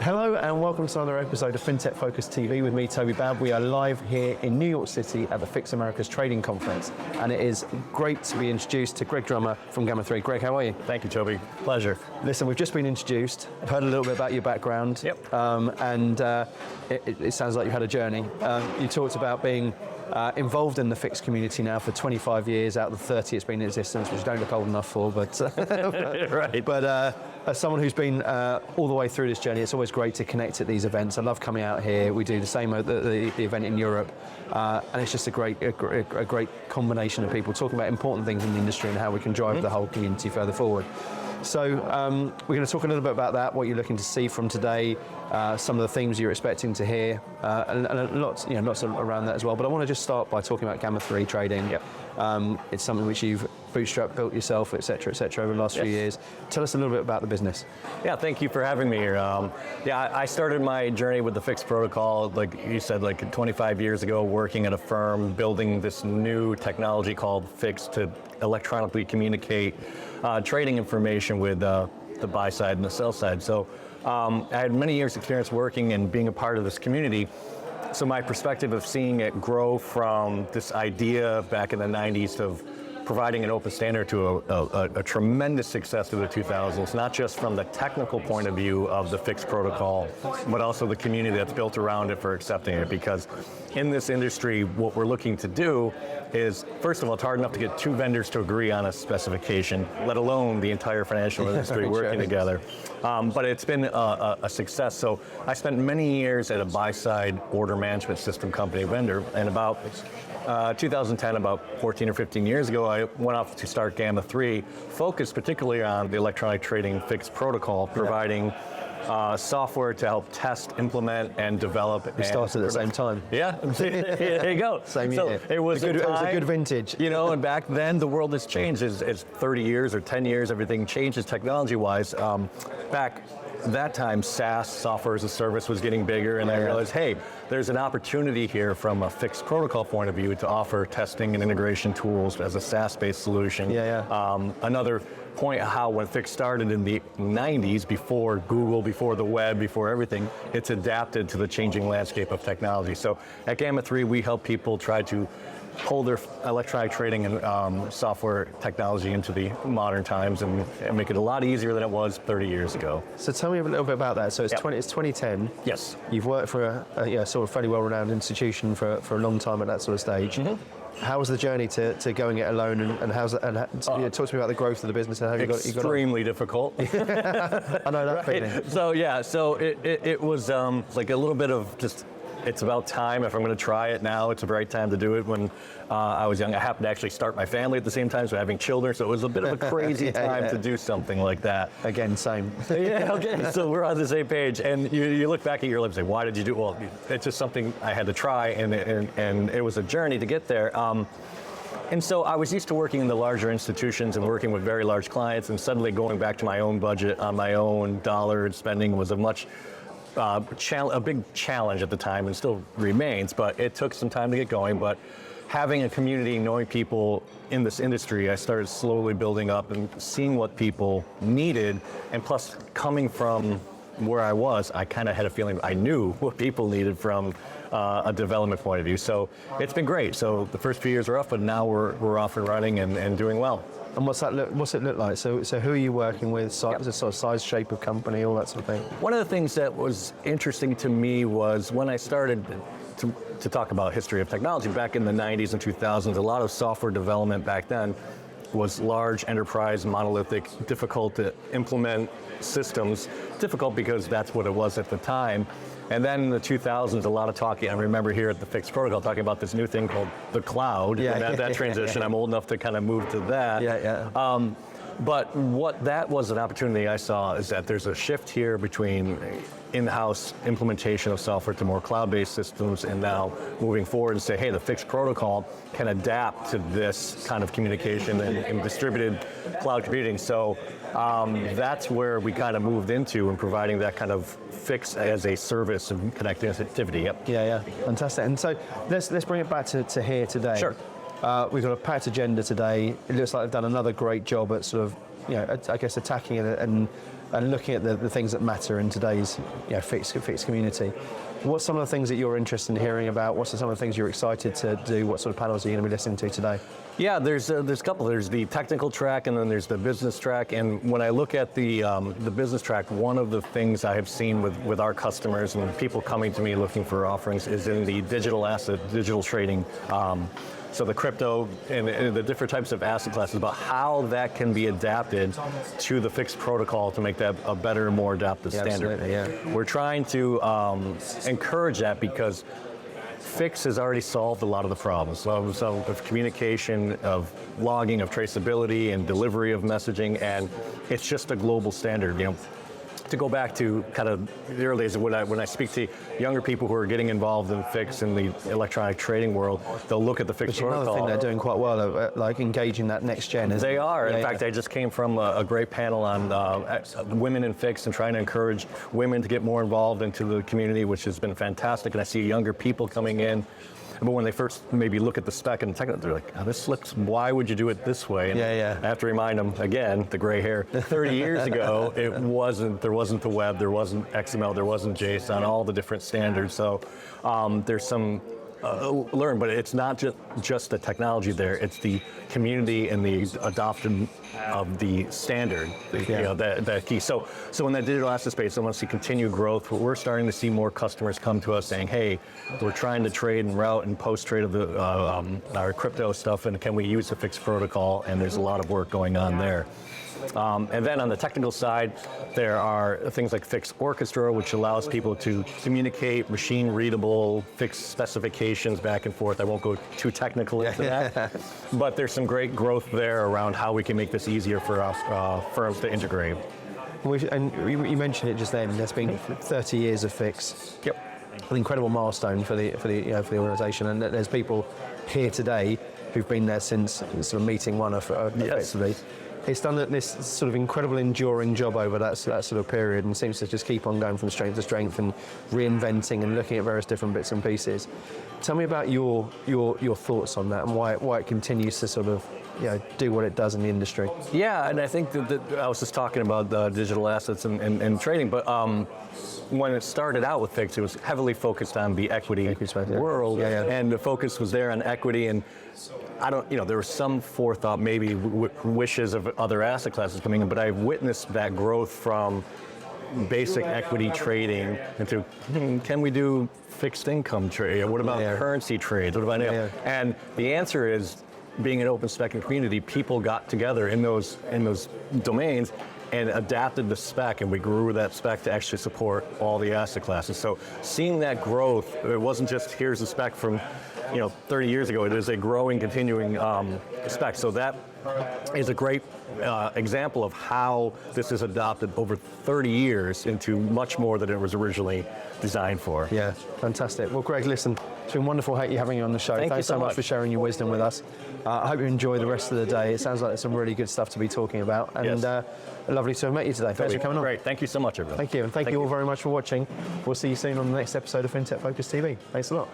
Hello and welcome to another episode of FinTech Focus TV with me, Toby. We are live here in New York City at the Fix America's Trading Conference, and it is great to be introduced to Gregg Drumma from Gamma 3. Greg, how are you? Thank you, Toby. Pleasure. Listen, we've just been introduced. I've heard a little bit about your background. Yep. It sounds like you've had a journey. You talked about being involved in the Fix community now for 25 years out of the 30 it's been in existence, which you don't look old enough for, but right. But as someone who's been all the way through this journey, it's always great to connect at these events. I love coming out here. We do the same at the event in Europe, and it's just a great combination of people talking about important things in the industry and how we can drive the whole community further forward. So we're going to talk a little bit about that, what you're looking to see from today, some of the themes you're expecting to hear, and lots around that as well. But I want to just start by talking about Gamma 3 trading. Yep. It's something which you've bootstrapped, built yourself, et cetera, over the last few years. Tell us a little bit about the business. Yeah, thank you for having me here. I started my journey with the Fix protocol, like you said, like 25 years ago, working at a firm, building this new technology called Fix to electronically communicate trading information with the buy side and the sell side. So I had many years experience working and being a part of this community. So my perspective of seeing it grow from this idea back in the 90s of providing an open standard to a tremendous success through the 2000s, not just from the technical point of view of the Fix protocol, but also the community that's built around it for accepting it. Because in this industry, what we're looking to do is, first of all, it's hard enough to get two vendors to agree on a specification, let alone the entire financial industry working together. But it's been a success. So I spent many years at a buy-side order management system company vendor, and about 2010, about 14 or 15 years ago, I went off to start Gamma 3, focused particularly on the electronic trading Fix protocol, providing software to help test, implement, and develop. We started at the same time. Yeah, there you go. Same year. So it was a good vintage. You know, and back then the world has changed. As 30 years or 10 years, everything changes technology-wise. Back that time, SaaS, software as a service, was getting bigger, and I realized, hey, there's an opportunity here from a Fixed protocol point of view to offer testing and integration tools as a SaaS-based solution. Another point how when Fix started in the 90s, before Google, before the web, before everything, it's adapted to the changing landscape of technology. So at Gamma 3, we help people try to pull their electronic trading and software technology into the modern times and make it a lot easier than it was 30 years ago. So tell me a little bit about that. So it's, it's 2010. Yes. You've worked for a sort of fairly well-renowned institution for a long time at that sort of stage. How was the journey to going it alone, and how's that? And talk to me about the growth of the business and how you got it. Extremely difficult. I know that feeling. So it was like a little bit of just. It's about time. If I'm going to try it now, it's a right time to do it. When I was young, I happened to actually start my family at the same time, so having children, so it was a bit of a crazy time to do something like that. Again, same. Yeah, okay, so we're on the same page. And you look back at your life and say, why did you do it? Well, it's just something I had to try, and it was a journey to get there. And so I was used to working in the larger institutions and working with very large clients, and suddenly going back to my own budget on my own dollar and spending was a big challenge at the time, and still remains, but it took some time to get going. But having a community, knowing people in this industry, I started slowly building up and seeing what people needed, and plus coming from where I was, I kind of had a feeling I knew what people needed from a development point of view. So it's been great. So the first few years are rough, but now we're off and running and doing well. And what's it look like? So who are you working with? The sort of size, shape of company, all that sort of thing? One of the things that was interesting to me was when I started to talk about history of technology back in the 90s and 2000s, a lot of software development back then was large enterprise, monolithic, difficult to implement systems. Difficult because that's what it was at the time. And then in the 2000s, a lot of talking, I remember here at the Fix protocol talking about this new thing called the cloud, that transition. I'm old enough to kind of move to that. But what that was an opportunity I saw is that there's a shift here between in-house implementation of software to more cloud-based systems, and now moving forward and say, hey, the fixed protocol can adapt to this kind of communication and distributed cloud computing. So that's where we kind of moved into and providing that kind of fix as a service and connectivity. Yep. Yeah, fantastic. And so let's bring it back to here today. Sure. We've got a packed agenda today. It looks like they've done another great job at sort of, I guess, attacking it and looking at the things that matter in today's fixed community. What's some of the things that you're interested in hearing about? What's some of the things you're excited to do? What sort of panels are you going to be listening to today? Yeah, there's a couple. There's the technical track, and then there's the business track. And when I look at the business track, one of the things I have seen with our customers and people coming to me looking for offerings is in the digital asset, digital trading. So the crypto and the different types of asset classes, about how that can be adapted to the fixed protocol to make that a better, more adaptive standard. Absolutely, yeah. We're trying to encourage that because Fix has already solved a lot of the problems of communication, of logging, of traceability, and delivery of messaging, and it's just a global standard. To go back to kind of the early days, when I speak to younger people who are getting involved in Fix in the electronic trading world, they'll look at the Fix protocol. Another thing they're doing quite well, like engaging that next gen. They are. In fact, I just came from a great panel on women in Fix and trying to encourage women to get more involved into the community, which has been fantastic. And I see younger people coming in. But when they first maybe look at the spec and the technical, they're like, oh, this looks, why would you do it this way? And I have to remind them, again, the gray hair, 30 years ago, there wasn't the web, there wasn't XML, there wasn't JSON, all the different standards. So there's some learn, but it's not just the technology there, it's the community and the adoption of the standard, that key. So in that digital asset space, I want to see continued growth. We're starting to see more customers come to us saying, hey, we're trying to trade and route and post-trade of our crypto stuff, and can we use the fixed protocol? And there's a lot of work going on there. And then on the technical side, there are things like Fix Orchestra, which allows people to communicate machine-readable fixed specifications back and forth. I won't go too technical into that, but there's some great growth there around how we can make this easier for us firms to integrate. And you mentioned it just then. There's been 30 years of Fix. Yep. An incredible milestone for the organisation, and there's people here today who've been there since sort of meeting one effectively. It's done this sort of incredible enduring job over that sort of period, and seems to just keep on going from strength to strength and reinventing and looking at various different bits and pieces. Tell me about your thoughts on that and why it continues to sort of do what it does in the industry. Yeah, and I think that I was just talking about digital assets and trading, but when it started out with Fix, it was heavily focused on the equity world, and the focus was there on equity, and there was some forethought, maybe wishes of other asset classes coming in, but I've witnessed that growth from basic equity trading into, can we do fixed income trade? What about currency trades? What about And the answer is, being an open spec community, people got together in those domains and adapted the spec, and we grew that spec to actually support all the asset classes. So seeing that growth, it wasn't just here's a spec from 30 years ago. It is a growing, continuing spec. So that is a great example of how this is adopted over 30 years into much more than it was originally designed for. Yeah, fantastic. Well, Greg, listen, it's been wonderful having you on the show. Thanks so much for sharing your wisdom with us. I hope you enjoy the rest of the day. It sounds like there's some really good stuff to be talking about, and lovely to have met you today. Thanks for coming on. Great. Thank you so much, everyone. Thank you, and thank you all very much for watching. We'll see you soon on the next episode of FinTech Focus TV. Thanks a lot.